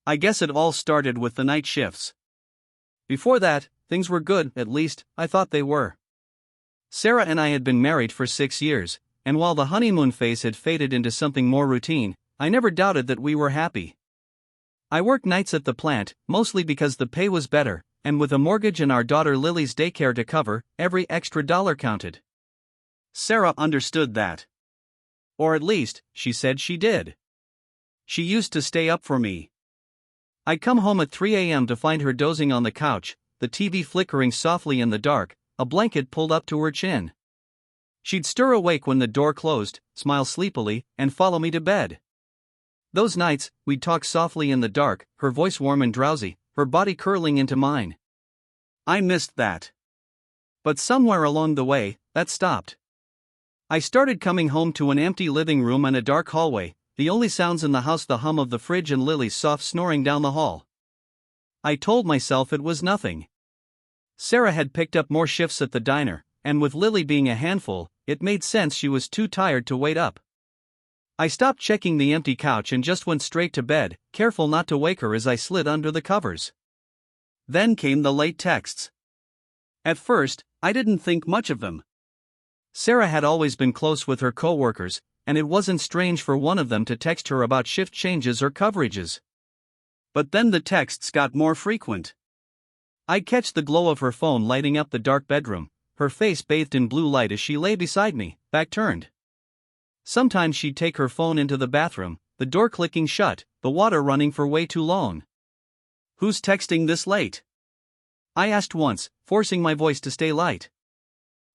I guess it all started with the night shifts. Before that, things were good, at least, I thought they were. Sarah and I had been married for 6 years, and while the honeymoon phase had faded into something more routine, I never doubted that we were happy. I worked nights at the plant, mostly because the pay was better, and with a mortgage and our daughter Lily's daycare to cover, every extra dollar counted. Sarah understood that. Or at least, she said she did. She used to stay up for me. I'd come home at 3 a.m. to find her dozing on the couch, the TV flickering softly in the dark, a blanket pulled up to her chin. She'd stir awake when the door closed, smile sleepily, and follow me to bed. Those nights, we'd talk softly in the dark, her voice warm and drowsy, her body curling into mine. I missed that. But somewhere along the way, that stopped. I started coming home to an empty living room and a dark hallway, the only sounds in the house the hum of the fridge and Lily's soft snoring down the hall. I told myself it was nothing. Sarah had picked up more shifts at the diner, and with Lily being a handful, it made sense she was too tired to wait up. I stopped checking the empty couch and just went straight to bed, careful not to wake her as I slid under the covers. Then came the late texts. At first, I didn't think much of them. Sarah had always been close with her co-workers, and it wasn't strange for one of them to text her about shift changes or coverages. But then the texts got more frequent. I'd catch the glow of her phone lighting up the dark bedroom, her face bathed in blue light as she lay beside me, back turned. Sometimes she'd take her phone into the bathroom, the door clicking shut, the water running for way too long. "Who's texting this late?" I asked once, forcing my voice to stay light.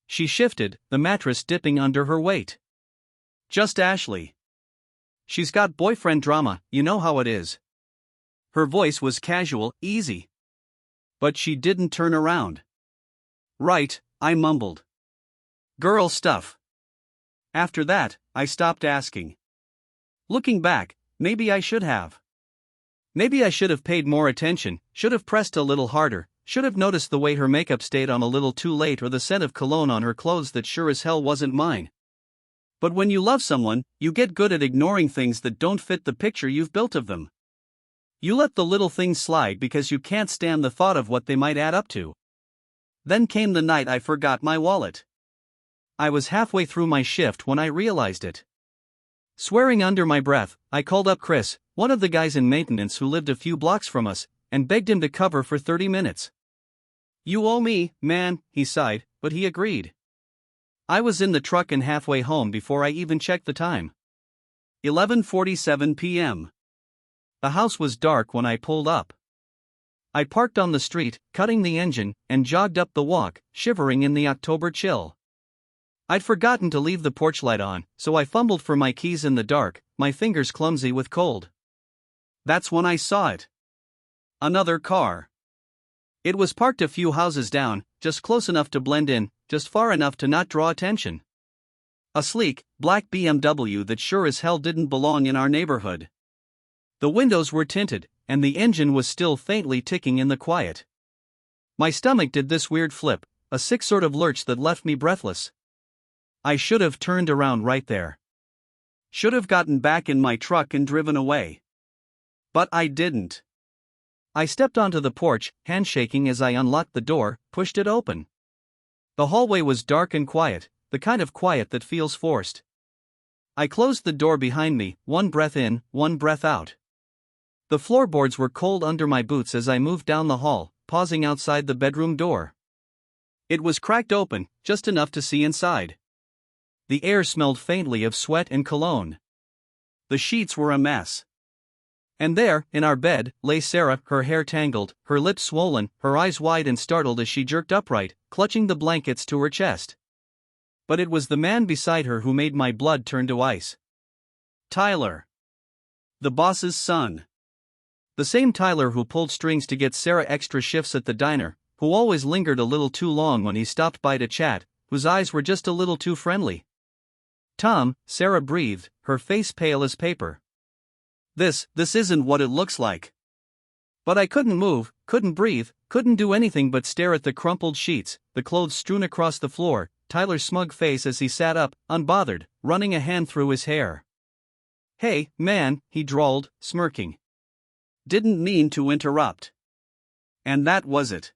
She shifted, the mattress dipping under her weight. "Just Ashley. She's got boyfriend drama, you know how it is." Her voice was casual, easy. But she didn't turn around. "Right," I mumbled. "Girl stuff." After that, I stopped asking. Looking back, maybe I should have. Maybe I should have paid more attention, should have pressed a little harder, should have noticed the way her makeup stayed on a little too late or the scent of cologne on her clothes that sure as hell wasn't mine. But when you love someone, you get good at ignoring things that don't fit the picture you've built of them. You let the little things slide because you can't stand the thought of what they might add up to. Then came the night I forgot my wallet. I was halfway through my shift when I realized it. Swearing under my breath, I called up Chris, one of the guys in maintenance who lived a few blocks from us, and begged him to cover for 30 minutes. "You owe me, man," he sighed, but he agreed. I was in the truck and halfway home before I even checked the time. 11:47 p.m. The house was dark when I pulled up. I parked on the street, cutting the engine, and jogged up the walk, shivering in the October chill. I'd forgotten to leave the porch light on, so I fumbled for my keys in the dark, my fingers clumsy with cold. That's when I saw it. Another car. It was parked a few houses down, just close enough to blend in, just far enough to not draw attention. A sleek, black BMW that sure as hell didn't belong in our neighborhood. The windows were tinted, and the engine was still faintly ticking in the quiet. My stomach did this weird flip, a sick sort of lurch that left me breathless. I should have turned around right there. Should have gotten back in my truck and driven away. But I didn't. I stepped onto the porch, handshaking as I unlocked the door, pushed it open. The hallway was dark and quiet, the kind of quiet that feels forced. I closed the door behind me, one breath in, one breath out. The floorboards were cold under my boots as I moved down the hall, pausing outside the bedroom door. It was cracked open, just enough to see inside. The air smelled faintly of sweat and cologne. The sheets were a mess. And there, in our bed, lay Sarah, her hair tangled, her lips swollen, her eyes wide and startled as she jerked upright, clutching the blankets to her chest. But it was the man beside her who made my blood turn to ice. Tyler. The boss's son. The same Tyler who pulled strings to get Sarah extra shifts at the diner, who always lingered a little too long when he stopped by to chat, whose eyes were just a little too friendly. "Tom," Sarah breathed, her face pale as paper. This isn't what it looks like." But I couldn't move, couldn't breathe, couldn't do anything but stare at the crumpled sheets, the clothes strewn across the floor, Tyler's smug face as he sat up, unbothered, running a hand through his hair. "Hey, man," he drawled, smirking. Didn't mean to interrupt. And that was it.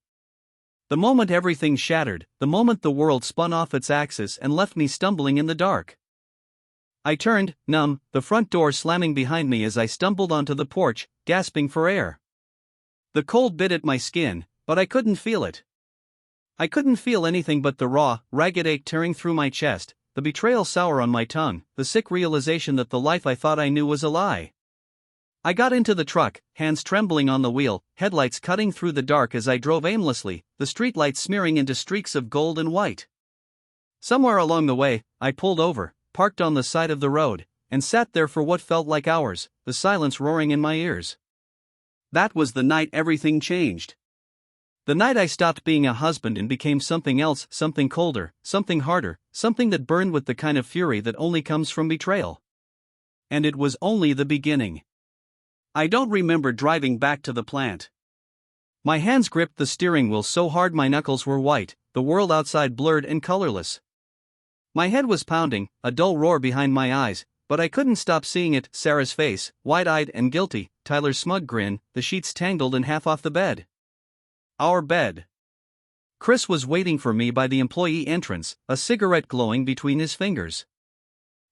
The moment everything shattered, the moment the world spun off its axis and left me stumbling in the dark. I turned, numb, the front door slamming behind me as I stumbled onto the porch, gasping for air. The cold bit at my skin, but I couldn't feel it. I couldn't feel anything but the raw, ragged ache tearing through my chest, the betrayal sour on my tongue, the sick realization that the life I thought I knew was a lie. I got into the truck, hands trembling on the wheel, headlights cutting through the dark as I drove aimlessly, the streetlights smearing into streaks of gold and white. Somewhere along the way, I pulled over, parked on the side of the road, and sat there for what felt like hours, the silence roaring in my ears. That was the night everything changed. The night I stopped being a husband and became something else, something colder, something harder, something that burned with the kind of fury that only comes from betrayal. And it was only the beginning. I don't remember driving back to the plant. My hands gripped the steering wheel so hard my knuckles were white, the world outside blurred and colorless. My head was pounding, a dull roar behind my eyes, but I couldn't stop seeing it, Sarah's face, wide-eyed and guilty, Tyler's smug grin, the sheets tangled in half off the bed. Our bed. Chris was waiting for me by the employee entrance, a cigarette glowing between his fingers.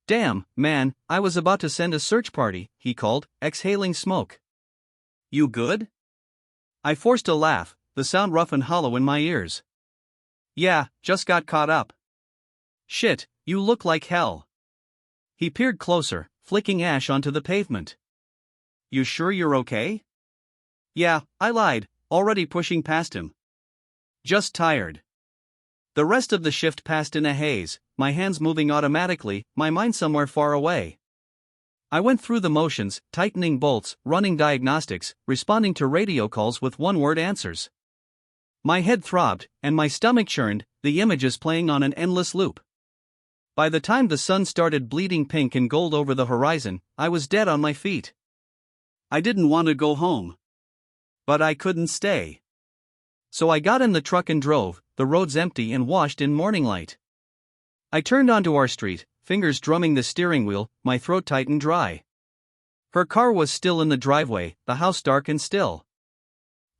"Damn, man, I was about to send a search party," he called, exhaling smoke. "You good?" I forced a laugh, the sound rough and hollow in my ears. "Yeah, just got caught up." "Shit, you look like hell." He peered closer, flicking ash onto the pavement. "You sure you're okay?" "Yeah, I lied, already pushing past him. Just tired." The rest of the shift passed in a haze, my hands moving automatically, my mind somewhere far away. I went through the motions, tightening bolts, running diagnostics, responding to radio calls with one-word answers. My head throbbed, and my stomach churned, the images playing on an endless loop. By the time the sun started bleeding pink and gold over the horizon, I was dead on my feet. I didn't want to go home. But I couldn't stay. So I got in the truck and drove, the roads empty and washed in morning light. I turned onto our street, fingers drumming the steering wheel, my throat tight and dry. Her car was still in the driveway, the house dark and still.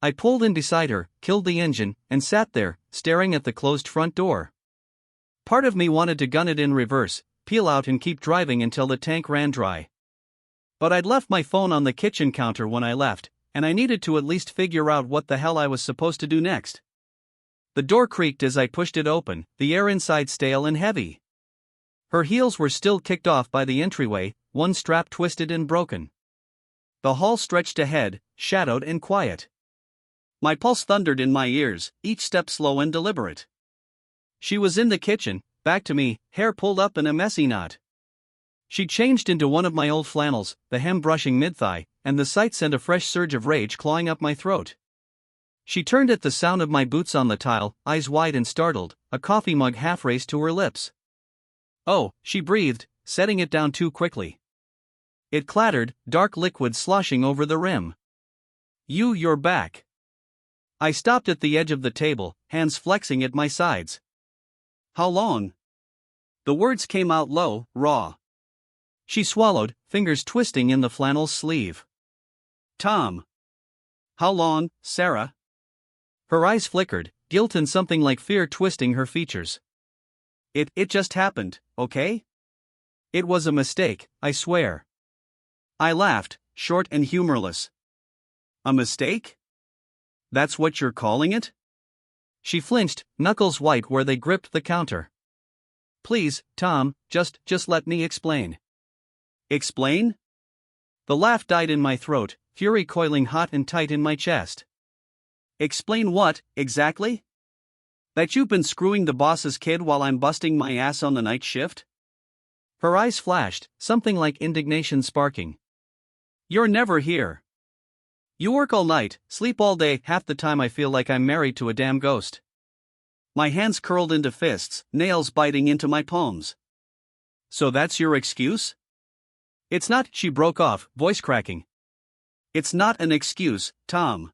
I pulled in beside her, killed the engine, and sat there, staring at the closed front door. Part of me wanted to gun it in reverse, peel out and keep driving until the tank ran dry. But I'd left my phone on the kitchen counter when I left, and I needed to at least figure out what the hell I was supposed to do next. The door creaked as I pushed it open, the air inside stale and heavy. Her heels were still kicked off by the entryway, one strap twisted and broken. The hall stretched ahead, shadowed and quiet. My pulse thundered in my ears, each step slow and deliberate. She was in the kitchen, back to me, hair pulled up in a messy knot. She'd changed into one of my old flannels, the hem brushing mid-thigh, and the sight sent a fresh surge of rage clawing up my throat. She turned at the sound of my boots on the tile, eyes wide and startled, a coffee mug half raised to her lips. "Oh," she breathed, setting it down too quickly. It clattered, dark liquid sloshing over the rim. You're back." I stopped at the edge of the table, hands flexing at my sides. "How long?" The words came out low, raw. She swallowed, fingers twisting in the flannel sleeve. "Tom." "How long, Sarah?" Her eyes flickered, guilt and something like fear twisting her features. It just happened, okay? It was a mistake, I swear." I laughed, short and humorless. "A mistake? That's what you're calling it?" She flinched, knuckles white where they gripped the counter. "Please, Tom, just let me explain." "Explain?" The laugh died in my throat, fury coiling hot and tight in my chest. "Explain what, exactly? That you've been screwing the boss's kid while I'm busting my ass on the night shift?" Her eyes flashed, something like indignation sparking. "You're never here. You work all night, sleep all day, half the time I feel like I'm married to a damn ghost." My hands curled into fists, nails biting into my palms. "So that's your excuse?" "It's not," she broke off, voice cracking. "It's not an excuse, Tom.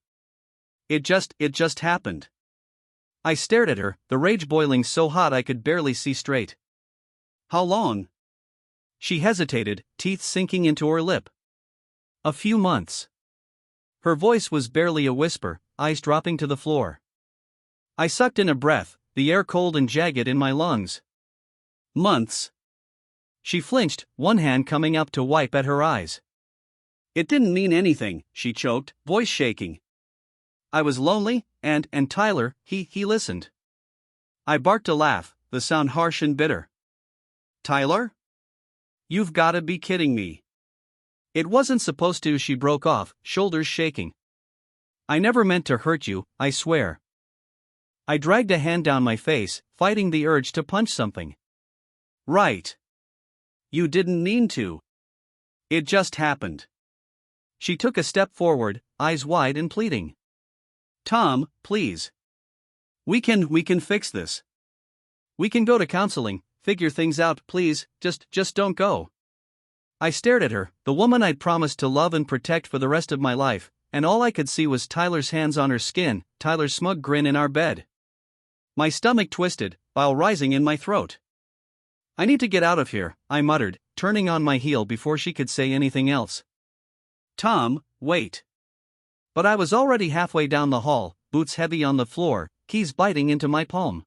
It just happened." I stared at her, the rage boiling so hot I could barely see straight. "How long?" She hesitated, teeth sinking into her lip. "A few months." Her voice was barely a whisper, eyes dropping to the floor. I sucked in a breath, the air cold and jagged in my lungs. Months. She flinched, one hand coming up to wipe at her eyes. It didn't mean anything, she choked, voice shaking. I was lonely, and Tyler, he listened. I barked a laugh, the sound harsh and bitter. Tyler? You've gotta be kidding me. It wasn't supposed to, she broke off, shoulders shaking. I never meant to hurt you, I swear. I dragged a hand down my face, fighting the urge to punch something. Right. You didn't mean to. It just happened. She took a step forward, eyes wide and pleading. Tom, please. We can fix this. We can go to counseling, figure things out, please, just don't go. I stared at her, the woman I'd promised to love and protect for the rest of my life, and all I could see was Tyler's hands on her skin, Tyler's smug grin in our bed. My stomach twisted, bile rising in my throat. I need to get out of here, I muttered, turning on my heel before she could say anything else. Tom, wait. But I was already halfway down the hall, boots heavy on the floor, keys biting into my palm.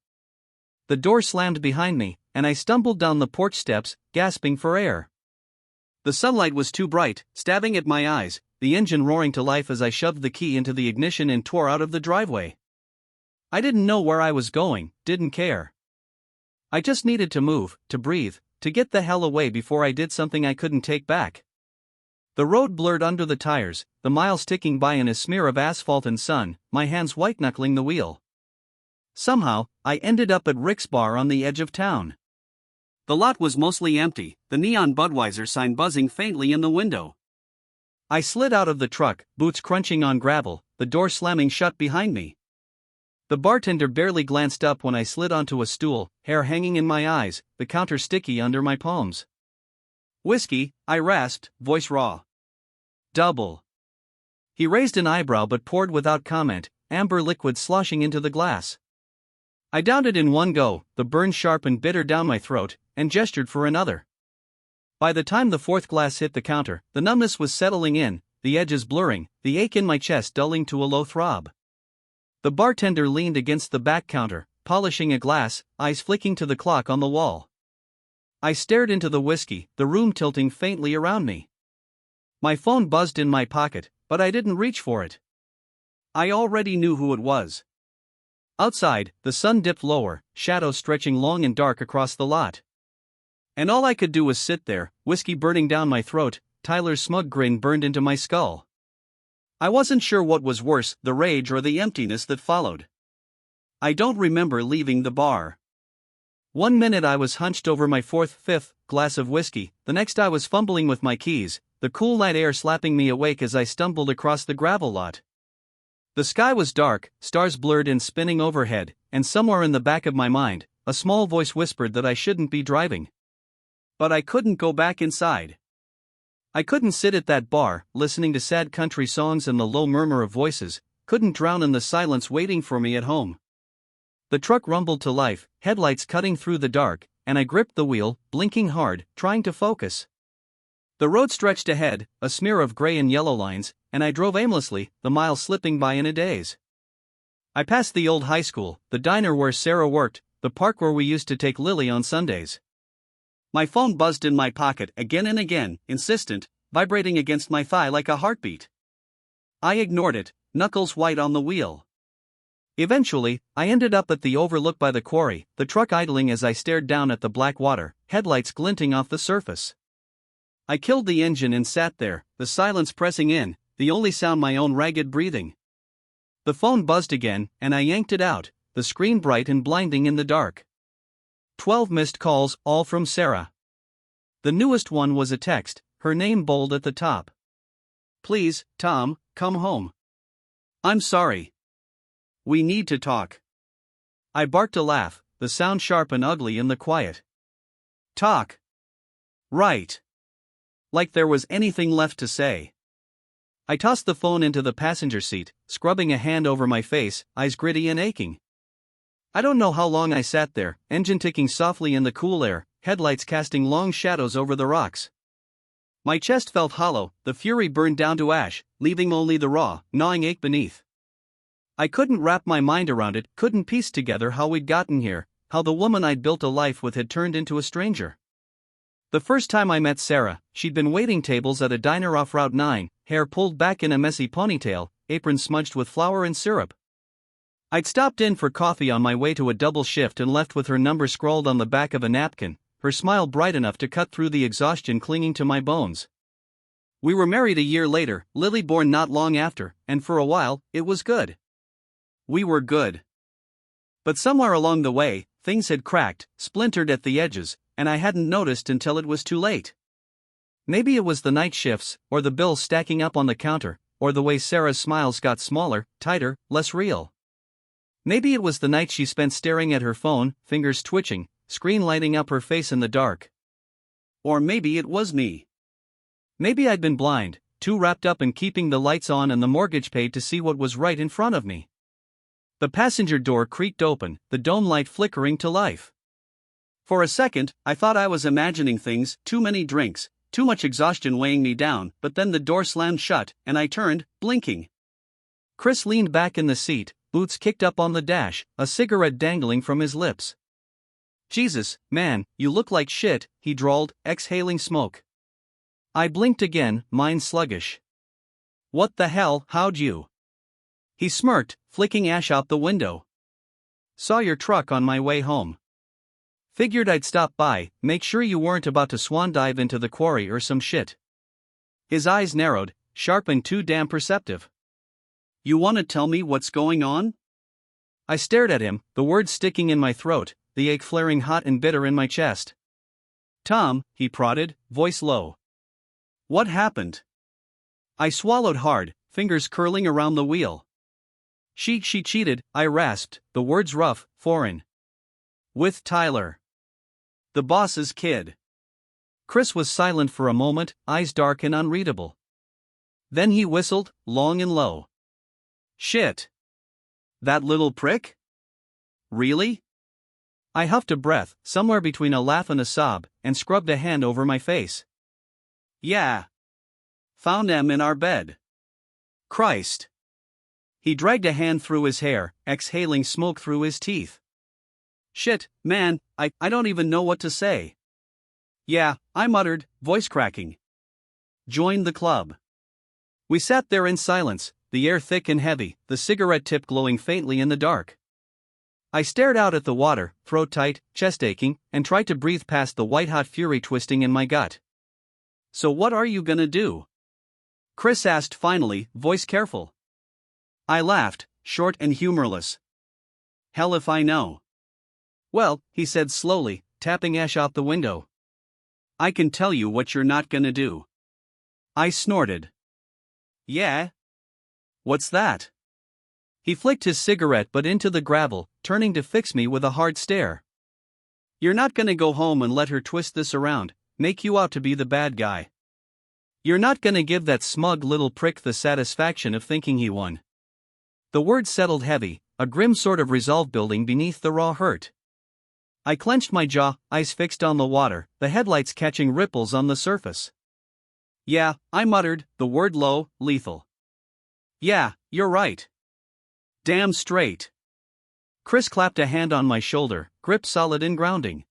The door slammed behind me, and I stumbled down the porch steps, gasping for air. The sunlight was too bright, stabbing at my eyes, the engine roaring to life as I shoved the key into the ignition and tore out of the driveway. I didn't know where I was going, didn't care. I just needed to move, to breathe, to get the hell away before I did something I couldn't take back. The road blurred under the tires, the miles ticking by in a smear of asphalt and sun, my hands white-knuckling the wheel. Somehow, I ended up at Rick's Bar on the edge of town. The lot was mostly empty, the neon Budweiser sign buzzing faintly in the window. I slid out of the truck, boots crunching on gravel, the door slamming shut behind me. The bartender barely glanced up when I slid onto a stool, hair hanging in my eyes, the counter sticky under my palms. Whiskey, I rasped, voice raw. Double. He raised an eyebrow but poured without comment, amber liquid sloshing into the glass. I downed it in one go, the burn sharp and bitter down my throat, and gestured for another. By the time the fourth glass hit the counter, the numbness was settling in, the edges blurring, the ache in my chest dulling to a low throb. The bartender leaned against the back counter, polishing a glass, eyes flicking to the clock on the wall. I stared into the whiskey, the room tilting faintly around me. My phone buzzed in my pocket, but I didn't reach for it. I already knew who it was. Outside, the sun dipped lower, shadows stretching long and dark across the lot. And all I could do was sit there, whiskey burning down my throat, Tyler's smug grin burned into my skull. I wasn't sure what was worse, the rage or the emptiness that followed. I don't remember leaving the bar. One minute I was hunched over my fifth glass of whiskey, the next I was fumbling with my keys, the cool night air slapping me awake as I stumbled across the gravel lot. The sky was dark, stars blurred and spinning overhead, and somewhere in the back of my mind, a small voice whispered that I shouldn't be driving. But I couldn't go back inside. I couldn't sit at that bar, listening to sad country songs and the low murmur of voices, couldn't drown in the silence waiting for me at home. The truck rumbled to life, headlights cutting through the dark, and I gripped the wheel, blinking hard, trying to focus. The road stretched ahead, a smear of gray and yellow lines, and I drove aimlessly, the miles slipping by in a daze. I passed the old high school, the diner where Sarah worked, the park where we used to take Lily on Sundays. My phone buzzed in my pocket again and again, insistent, vibrating against my thigh like a heartbeat. I ignored it, knuckles white on the wheel. Eventually, I ended up at the overlook by the quarry, the truck idling as I stared down at the black water, headlights glinting off the surface. I killed the engine and sat there, the silence pressing in, the only sound my own ragged breathing. The phone buzzed again, and I yanked it out, the screen bright and blinding in the dark. 12 missed calls, all from Sarah. The newest one was a text, her name bold at the top. Please, Tom, come home. I'm sorry. We need to talk. I barked a laugh, the sound sharp and ugly in the quiet. Talk. Right. Like there was anything left to say. I tossed the phone into the passenger seat, scrubbing a hand over my face, eyes gritty and aching. I don't know how long I sat there, engine ticking softly in the cool air, headlights casting long shadows over the rocks. My chest felt hollow, the fury burned down to ash, leaving only the raw, gnawing ache beneath. I couldn't wrap my mind around it, couldn't piece together how we'd gotten here, how the woman I'd built a life with had turned into a stranger. The first time I met Sarah, she'd been waiting tables at a diner off Route 9, hair pulled back in a messy ponytail, apron smudged with flour and syrup. I'd stopped in for coffee on my way to a double shift and left with her number scrawled on the back of a napkin, her smile bright enough to cut through the exhaustion clinging to my bones. We were married a year later, Lily born not long after, and for a while, it was good. We were good. But somewhere along the way, things had cracked, splintered at the edges, and I hadn't noticed until it was too late. Maybe it was the night shifts, or the bills stacking up on the counter, or the way Sarah's smiles got smaller, tighter, less real. Maybe it was the night she spent staring at her phone, fingers twitching, screen lighting up her face in the dark. Or maybe it was me. Maybe I'd been blind, too wrapped up in keeping the lights on and the mortgage paid to see what was right in front of me. The passenger door creaked open, the dome light flickering to life. For a second, I thought I was imagining things, too many drinks, too much exhaustion weighing me down, but then the door slammed shut, and I turned, blinking. Chris leaned back in the seat, boots kicked up on the dash, a cigarette dangling from his lips. "Jesus, man, you look like shit," he drawled, exhaling smoke. I blinked again, mind sluggish. "What the hell, how'd you?" He smirked, flicking ash out the window. "Saw your truck on my way home. Figured I'd stop by, make sure you weren't about to swan dive into the quarry or some shit." His eyes narrowed, sharp and too damn perceptive. "You wanna tell me what's going on?" I stared at him, the words sticking in my throat, the ache flaring hot and bitter in my chest. "Tom," he prodded, voice low. "What happened?" I swallowed hard, fingers curling around the wheel. She cheated," I rasped, the words rough, foreign. "With Tyler. The boss's kid." Chris was silent for a moment, eyes dark and unreadable. Then he whistled, long and low. "Shit. That little prick? Really?" I huffed a breath, somewhere between a laugh and a sob, and scrubbed a hand over my face. "Yeah. Found them in our bed. Christ." He dragged a hand through his hair, exhaling smoke through his teeth. "Shit, man, I don't even know what to say." "Yeah," I muttered, voice cracking. "Join the club." We sat there in silence, the air thick and heavy, the cigarette tip glowing faintly in the dark. I stared out at the water, throat tight, chest aching, and tried to breathe past the white-hot fury twisting in my gut. "So what are you gonna do?" Chris asked finally, voice careful. I laughed, short and humorless. "Hell if I know." "Well," he said slowly, tapping ash out the window. "I can tell you what you're not gonna do." I snorted. "Yeah? What's that?" He flicked his cigarette butt into the gravel, turning to fix me with a hard stare. "You're not gonna go home and let her twist this around, make you out to be the bad guy. You're not gonna give that smug little prick the satisfaction of thinking he won." The words settled heavy, a grim sort of resolve building beneath the raw hurt. I clenched my jaw, eyes fixed on the water, the headlights catching ripples on the surface. "Yeah," I muttered, the word low, lethal. "Yeah, you're right. Damn straight." Chris clapped a hand on my shoulder, grip solid and grounding.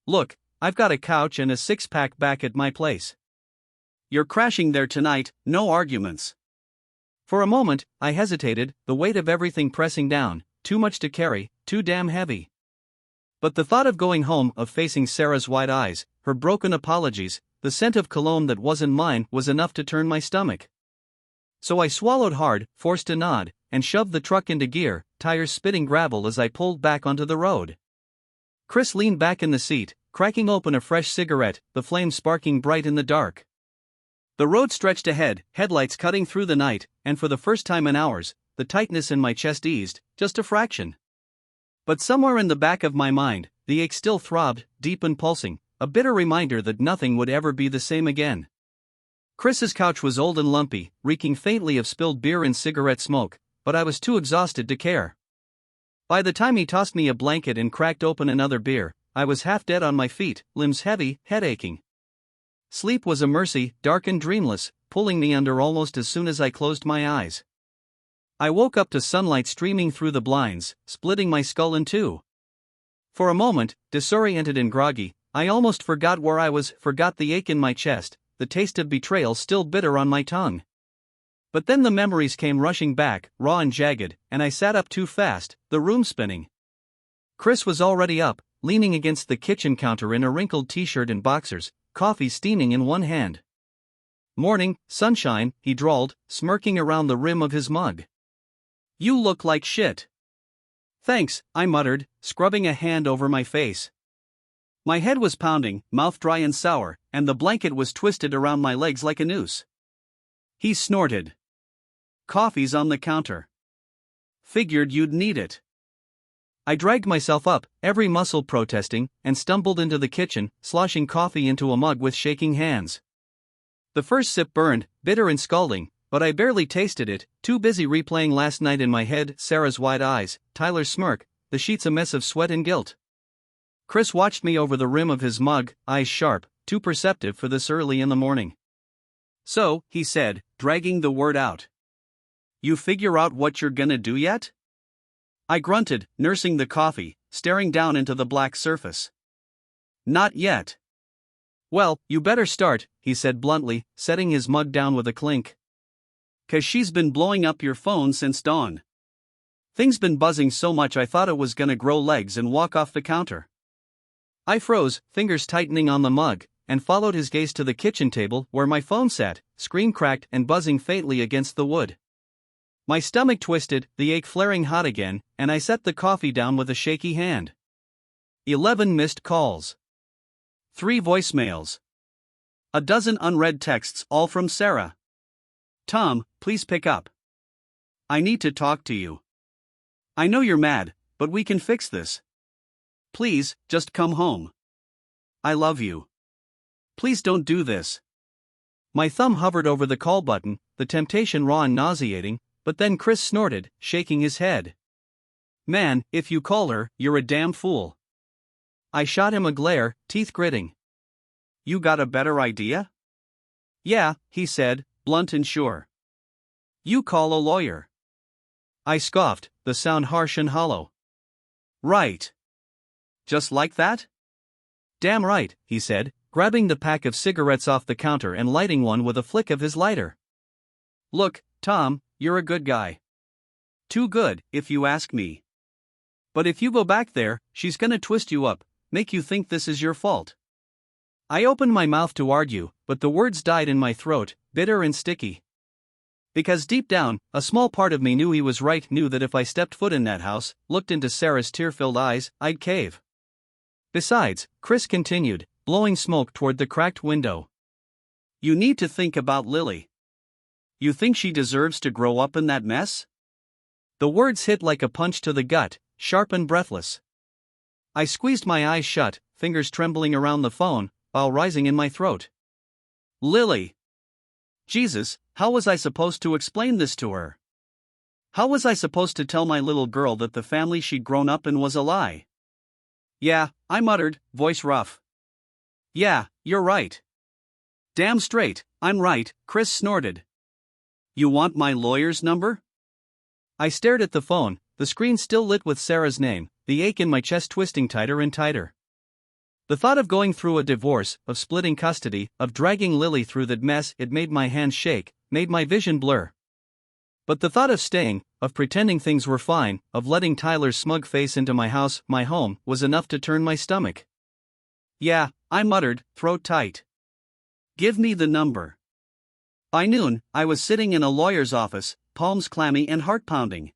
"Look, I've got a couch and a six-pack back at my place. You're crashing there tonight, no arguments." For a moment, I hesitated, the weight of everything pressing down, too much to carry, too damn heavy. But the thought of going home, of facing Sarah's wide eyes, her broken apologies, the scent of cologne that wasn't mine was enough to turn my stomach. So I swallowed hard, forced a nod, and shoved the truck into gear, tires spitting gravel as I pulled back onto the road. Chris leaned back in the seat, cracking open a fresh cigarette, the flame sparking bright in the dark. The road stretched ahead, headlights cutting through the night, and for the first time in hours, the tightness in my chest eased, just a fraction. But somewhere in the back of my mind, the ache still throbbed, deep and pulsing, a bitter reminder that nothing would ever be the same again. Chris's couch was old and lumpy, reeking faintly of spilled beer and cigarette smoke, but I was too exhausted to care. By the time he tossed me a blanket and cracked open another beer, I was half dead on my feet, limbs heavy, head aching. Sleep was a mercy, dark and dreamless, pulling me under almost as soon as I closed my eyes. I woke up to sunlight streaming through the blinds, splitting my skull in two. For a moment, disoriented and groggy, I almost forgot where I was, forgot the ache in my chest, the taste of betrayal still bitter on my tongue. But then the memories came rushing back, raw and jagged, and I sat up too fast, the room spinning. Chris was already up, leaning against the kitchen counter in a wrinkled t-shirt and boxers, coffee steaming in one hand. "Morning, sunshine," he drawled, smirking around the rim of his mug. "You look like shit." "Thanks," I muttered, scrubbing a hand over my face. My head was pounding, mouth dry and sour, and the blanket was twisted around my legs like a noose. He snorted. "Coffee's on the counter. Figured you'd need it." I dragged myself up, every muscle protesting, and stumbled into the kitchen, sloshing coffee into a mug with shaking hands. The first sip burned, bitter and scalding, but I barely tasted it, too busy replaying last night in my head, Sarah's wide eyes, Tyler's smirk, the sheets a mess of sweat and guilt. Chris watched me over the rim of his mug, eyes sharp, too perceptive for this early in the morning. "So," he said, dragging the word out. "You figure out what you're gonna do yet?" I grunted, nursing the coffee, staring down into the black surface. "Not yet." "Well, you better start," he said bluntly, setting his mug down with a clink. "'Cause she's been blowing up your phone since dawn. Thing's been buzzing so much I thought it was gonna grow legs and walk off the counter." I froze, fingers tightening on the mug, and followed his gaze to the kitchen table where my phone sat, screen cracked and buzzing faintly against the wood. My stomach twisted, the ache flaring hot again, and I set the coffee down with a shaky hand. 11 missed calls. 3 voicemails. A dozen unread texts, all from Sarah. "Tom, please pick up. I need to talk to you. I know you're mad, but we can fix this. Please, just come home. I love you. Please don't do this." My thumb hovered over the call button, the temptation raw and nauseating, but then Chris snorted, shaking his head. "Man, if you call her, you're a damn fool." I shot him a glare, teeth gritting. "You got a better idea?" "Yeah," he said, blunt and sure. "You call a lawyer." I scoffed, the sound harsh and hollow. "Right. Just like that?" "Damn right," he said, grabbing the pack of cigarettes off the counter and lighting one with a flick of his lighter. "Look, Tom, you're a good guy. Too good, if you ask me. But if you go back there, she's gonna twist you up, make you think this is your fault." I opened my mouth to argue, but the words died in my throat, bitter and sticky. Because deep down, a small part of me knew he was right, knew that if I stepped foot in that house, looked into Sarah's tear-filled eyes, I'd cave. Besides, Chris continued, blowing smoke toward the cracked window. "You need to think about Lily. You think she deserves to grow up in that mess?" The words hit like a punch to the gut, sharp and breathless. I squeezed my eyes shut, fingers trembling around the phone, while rising in my throat. Lily. Jesus, how was I supposed to explain this to her? How was I supposed to tell my little girl that the family she'd grown up in was a lie? "Yeah," I muttered, voice rough. "Yeah, you're right." "Damn straight, I'm right," Chris snorted. "You want my lawyer's number?" I stared at the phone, the screen still lit with Sarah's name, the ache in my chest twisting tighter and tighter. The thought of going through a divorce, of splitting custody, of dragging Lily through that mess, it made my hands shake, made my vision blur. But the thought of staying, of pretending things were fine, of letting Tyler's smug face into my house, my home, was enough to turn my stomach. "Yeah," I muttered, throat tight. "Give me the number." By noon, I was sitting in a lawyer's office, palms clammy and heart-pounding.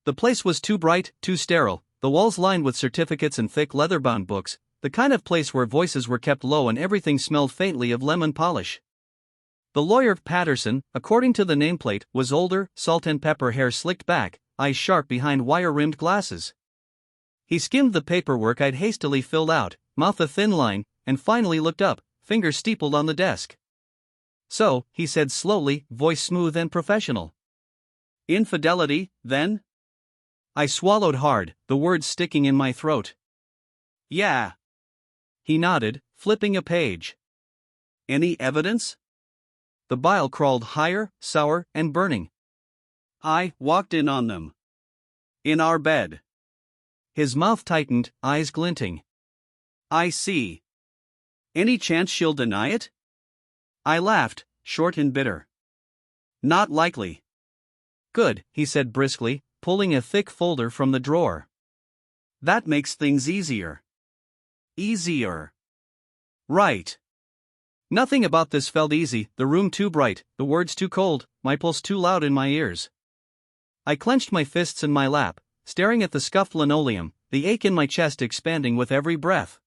The place was too bright, too sterile, the walls lined with certificates and thick leather-bound books, the kind of place where voices were kept low and everything smelled faintly of lemon polish. The lawyer, Patterson, according to the nameplate, was older, salt and pepper hair slicked back, eyes sharp behind wire-rimmed glasses. He skimmed the paperwork I'd hastily filled out, mouth a thin line, and finally looked up, fingers steepled on the desk. "So," he said slowly, voice smooth and professional. "Infidelity, then?" I swallowed hard, the words sticking in my throat. "Yeah." He nodded, flipping a page. Any evidence? The bile crawled higher, sour, and burning. I walked in on them. In our bed. His mouth tightened, eyes glinting. I see. Any chance she'll deny it? I laughed, short and bitter. Not likely. Good, he said briskly, pulling a thick folder from the drawer. That makes things easier. Easier. Right. Nothing about this felt easy, the room too bright, the words too cold, my pulse too loud in my ears. I clenched my fists in my lap, staring at the scuffed linoleum, the ache in my chest expanding with every breath.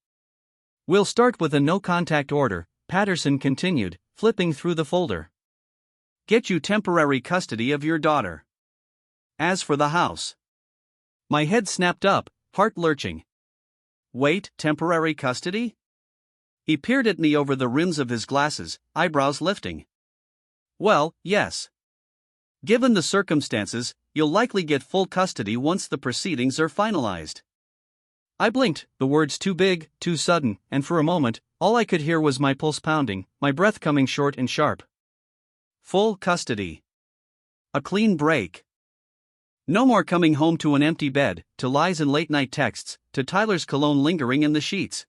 We'll start with a no-contact order, Patterson continued, flipping through the folder. Get you temporary custody of your daughter. As for the house. My head snapped up, heart lurching. Wait, temporary custody? He peered at me over the rims of his glasses, eyebrows lifting. Well, yes. Given the circumstances, you'll likely get full custody once the proceedings are finalized. I blinked, the words too big, too sudden, and for a moment, all I could hear was my pulse pounding, my breath coming short and sharp. Full custody. A clean break. No more coming home to an empty bed, to lies and late-night texts, to Tyler's cologne lingering in the sheets.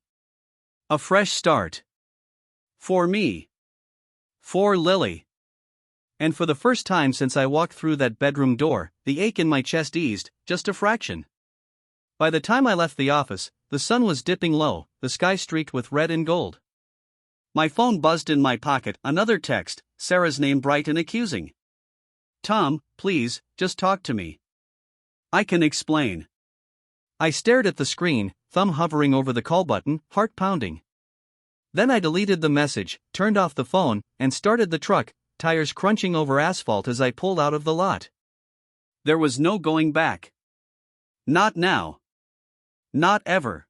A fresh start. For me. For Lily. And for the first time since I walked through that bedroom door, the ache in my chest eased, just a fraction. By the time I left the office, the sun was dipping low, the sky streaked with red and gold. My phone buzzed in my pocket, another text, Sarah's name bright and accusing. Tom, please, just talk to me. I can explain. I stared at the screen, thumb hovering over the call button, heart pounding. Then I deleted the message, turned off the phone, and started the truck, tires crunching over asphalt as I pulled out of the lot. There was no going back. Not now. Not ever.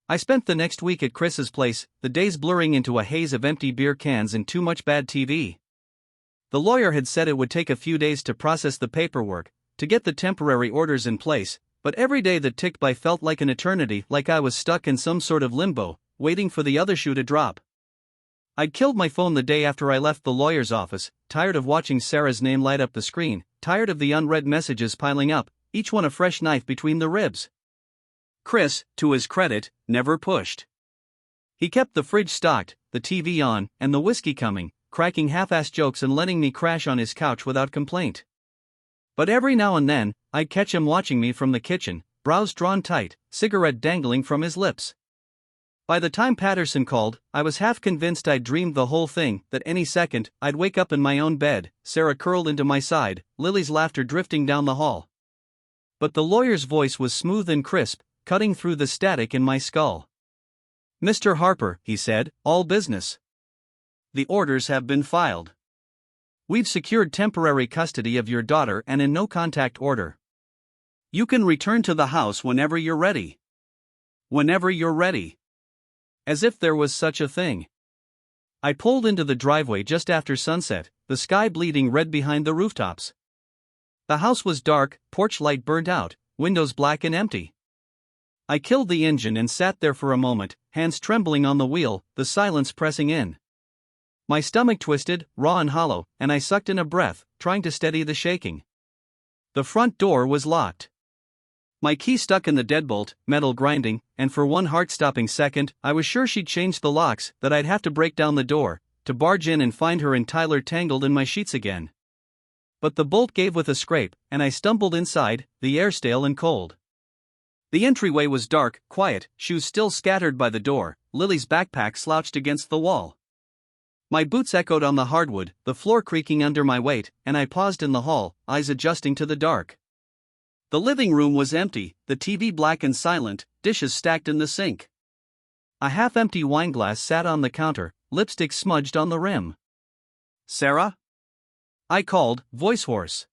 I spent the next week at Chris's place, the days blurring into a haze of empty beer cans and too much bad TV. The lawyer had said it would take a few days to process the paperwork, to get the temporary orders in place, but every day that ticked by felt like an eternity, like I was stuck in some sort of limbo, waiting for the other shoe to drop. I'd killed my phone the day after I left the lawyer's office, tired of watching Sarah's name light up the screen, tired of the unread messages piling up, each one a fresh knife between the ribs. Chris, to his credit, never pushed. He kept the fridge stocked, the TV on, and the whiskey coming, cracking half-assed jokes and letting me crash on his couch without complaint. But every now and then, I'd catch him watching me from the kitchen, brows drawn tight, cigarette dangling from his lips. By the time Patterson called, I was half convinced I'd dreamed the whole thing, that any second, I'd wake up in my own bed, Sarah curled into my side, Lily's laughter drifting down the hall. But the lawyer's voice was smooth and crisp, cutting through the static in my skull. Mr. Harper, he said, all business. The orders have been filed. We've secured temporary custody of your daughter and a no-contact order. You can return to the house whenever you're ready. Whenever you're ready. As if there was such a thing. I pulled into the driveway just after sunset, the sky bleeding red behind the rooftops. The house was dark, porch light burned out, windows black and empty. I killed the engine and sat there for a moment, hands trembling on the wheel, the silence pressing in. My stomach twisted, raw and hollow, and I sucked in a breath, trying to steady the shaking. The front door was locked. My key stuck in the deadbolt, metal grinding, and for one heart-stopping second, I was sure she'd changed the locks, that I'd have to break down the door, to barge in and find her and Tyler tangled in my sheets again. But the bolt gave with a scrape, and I stumbled inside, the air stale and cold. The entryway was dark, quiet, shoes still scattered by the door, Lily's backpack slouched against the wall. My boots echoed on the hardwood, the floor creaking under my weight, and I paused in the hall, eyes adjusting to the dark. The living room was empty, the TV black and silent, dishes stacked in the sink. A half-empty wineglass sat on the counter, lipstick smudged on the rim. Sarah? I called, voice hoarse.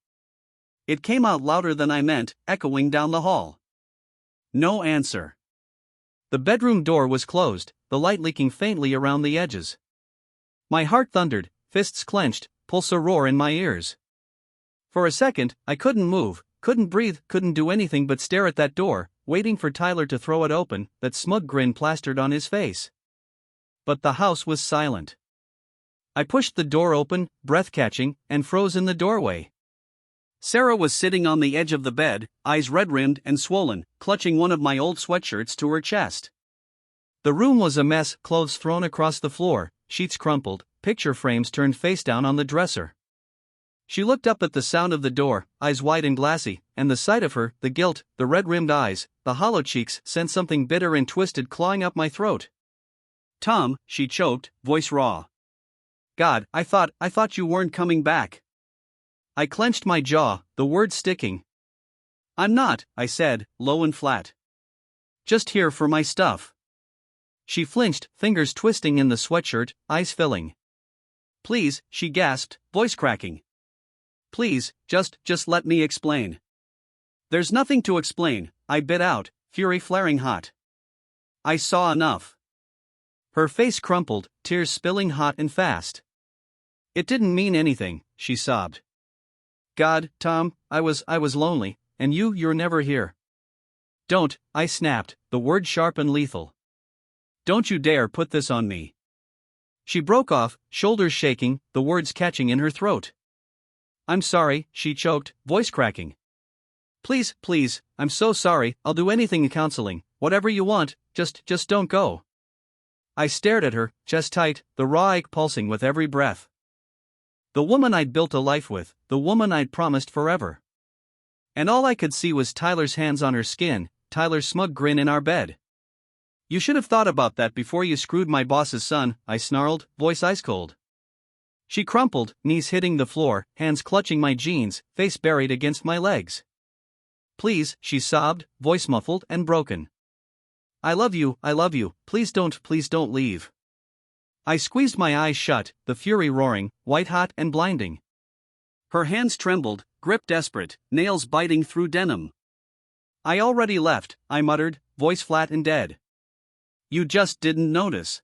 It came out louder than I meant, echoing down the hall. No answer. The bedroom door was closed, the light leaking faintly around the edges. My heart thundered, fists clenched, pulse a roar in my ears. For a second, I couldn't move, couldn't breathe, couldn't do anything but stare at that door, waiting for Tyler to throw it open, that smug grin plastered on his face. But the house was silent. I pushed the door open, breath-catching, and froze in the doorway. Sarah was sitting on the edge of the bed, eyes red-rimmed and swollen, clutching one of my old sweatshirts to her chest. The room was a mess, clothes thrown across the floor, sheets crumpled, picture frames turned face down on the dresser. She looked up at the sound of the door, eyes wide and glassy, and the sight of her, the guilt, the red-rimmed eyes, the hollow cheeks sent something bitter and twisted clawing up my throat. "Tom," she choked, voice raw. "God, I thought you weren't coming back." I clenched my jaw, the words sticking. "I'm not," I said, low and flat. "Just here for my stuff." She flinched, fingers twisting in the sweatshirt, eyes filling. "Please," she gasped, voice cracking. "Please, just let me explain." "There's nothing to explain," I bit out, fury flaring hot. "I saw enough." Her face crumpled, tears spilling hot and fast. "It didn't mean anything," she sobbed. "God, Tom, I was lonely, and you're never here." "Don't," I snapped, the word sharp and lethal. "Don't you dare put this on me." She broke off, shoulders shaking, the words catching in her throat. "I'm sorry," she choked, voice cracking. Please, I'm so sorry, I'll do anything in counseling, whatever you want, just don't go." I stared at her, chest tight, the raw ache pulsing with every breath. The woman I'd built a life with, the woman I'd promised forever. And all I could see was Tyler's hands on her skin, Tyler's smug grin in our bed. "You should have thought about that before you screwed my boss's son," I snarled, voice ice cold. She crumpled, knees hitting the floor, hands clutching my jeans, face buried against my legs. "Please," she sobbed, voice muffled and broken. I love you, please don't leave." I squeezed my eyes shut, the fury roaring, white-hot and blinding. Her hands trembled, grip desperate, nails biting through denim. "I already left," I muttered, voice flat and dead. "You just didn't notice."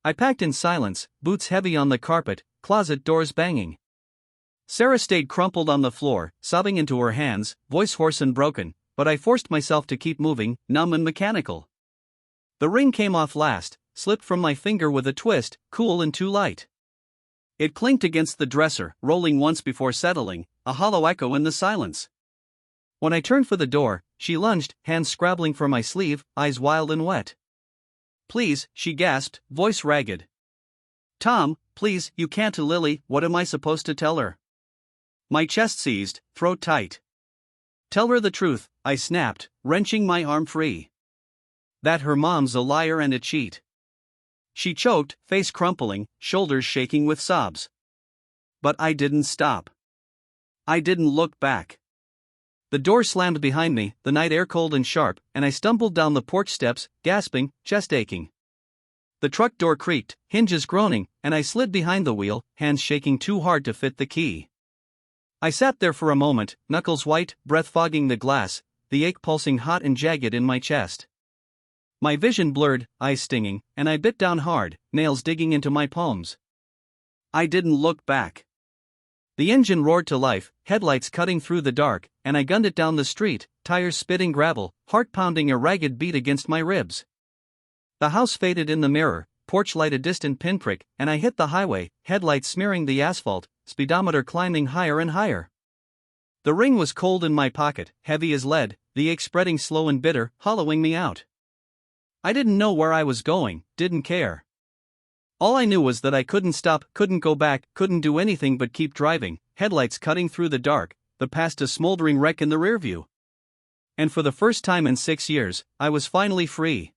I packed in silence, boots heavy on the carpet, closet doors banging. Sarah stayed crumpled on the floor, sobbing into her hands, voice hoarse and broken, but I forced myself to keep moving, numb and mechanical. The ring came off last, slipped from my finger with a twist, cool and too light. It clinked against the dresser, rolling once before settling, a hollow echo in the silence. When I turned for the door, she lunged, hands scrabbling for my sleeve, eyes wild and wet. "Please," she gasped, voice ragged. "Tom, please, you can't." "Lily, what am I supposed to tell her?" My chest seized, throat tight. "Tell her the truth," I snapped, wrenching my arm free. "That her mom's a liar and a cheat." She choked, face crumpling, shoulders shaking with sobs. But I didn't stop. I didn't look back. The door slammed behind me, the night air cold and sharp, and I stumbled down the porch steps, gasping, chest aching. The truck door creaked, hinges groaning, and I slid behind the wheel, hands shaking too hard to fit the key. I sat there for a moment, knuckles white, breath fogging the glass, the ache pulsing hot and jagged in my chest. My vision blurred, eyes stinging, and I bit down hard, nails digging into my palms. I didn't look back. The engine roared to life, headlights cutting through the dark, and I gunned it down the street, tires spitting gravel, heart pounding a ragged beat against my ribs. The house faded in the mirror, porch light a distant pinprick, and I hit the highway, headlights smearing the asphalt, speedometer climbing higher and higher. The ring was cold in my pocket, heavy as lead, the ache spreading slow and bitter, hollowing me out. I didn't know where I was going, didn't care. All I knew was that I couldn't stop, couldn't go back, couldn't do anything but keep driving, headlights cutting through the dark, the past a smoldering wreck in the rearview. And for the first time in 6 years, I was finally free.